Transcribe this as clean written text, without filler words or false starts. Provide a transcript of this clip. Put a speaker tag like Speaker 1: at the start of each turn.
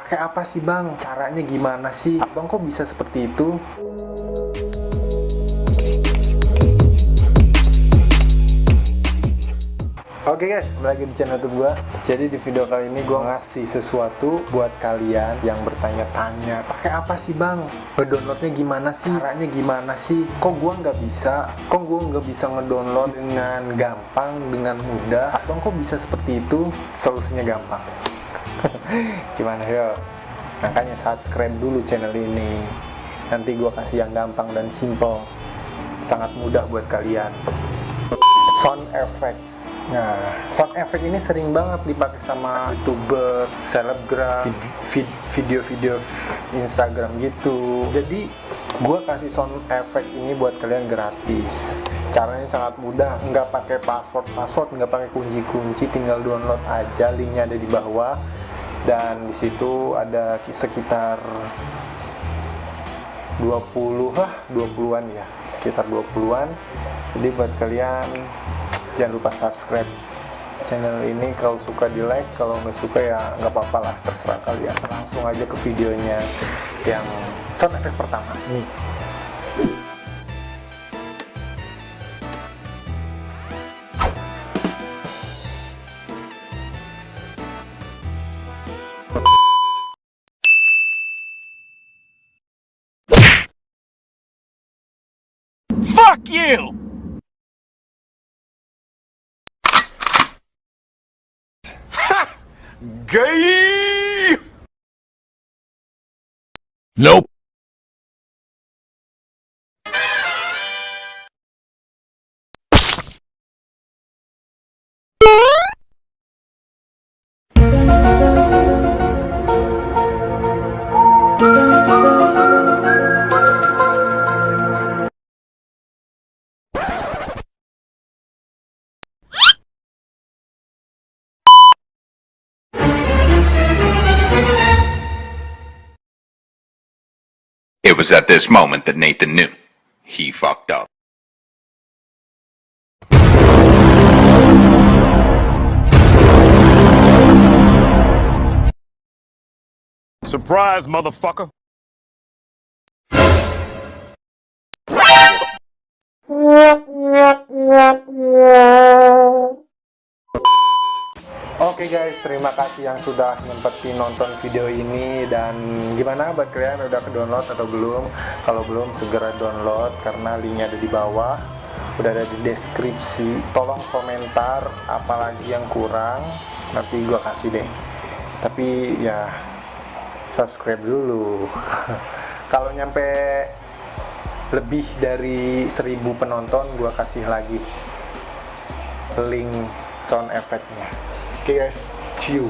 Speaker 1: Kayak apa sih bang? Caranya gimana sih? Bang kok bisa seperti itu? Oke guys, kembali lagi di channel YouTube gue. Jadi di video kali ini gue ngasih sesuatu buat kalian yang bertanya-tanya, pakai apa sih bang? Ngedownloadnya gimana sih? Caranya gimana sih? Kok gue nggak bisa? Kok gue nggak bisa ngedownload dengan gampang, dengan mudah? Bang kok bisa seperti itu? Solusinya gampang. Gimana yo? Makanya subscribe dulu channel ini. Nanti gue kasih yang gampang dan simple, sangat mudah buat kalian. Sound effect. Nah, sound effect ini sering banget dipakai sama YouTuber, selebgram, video-video Instagram gitu. Jadi, gue kasih sound effect ini buat kalian gratis. Caranya sangat mudah, nggak pakai password, nggak pakai kunci-kunci, tinggal download aja. Linknya ada di bawah. Dan di situ ada sekitar 20-an ya, sekitar 20-an. Jadi buat kalian jangan lupa subscribe channel ini. Kalau suka di like, kalau nggak suka ya nggak apa-apa lah, terserah kalian. Langsung aja ke videonya yang sound effect pertama nih.
Speaker 2: Fuck you!
Speaker 3: Gay!
Speaker 2: Nope.
Speaker 3: It was at this moment that Nathan knew. He fucked up.
Speaker 2: Surprise, motherfucker.
Speaker 1: Oke guys, terima kasih yang sudah nyempetin nonton video ini. Dan gimana buat kalian, udah ke download atau belum? Kalau belum, segera download karena linknya ada di bawah, udah ada di deskripsi. Tolong komentar apalagi yang kurang, nanti gua kasih deh. Tapi ya subscribe dulu. Kalau nyampe lebih dari 1000 penonton, gua kasih lagi link sound effect-nya. Oke guys, see you.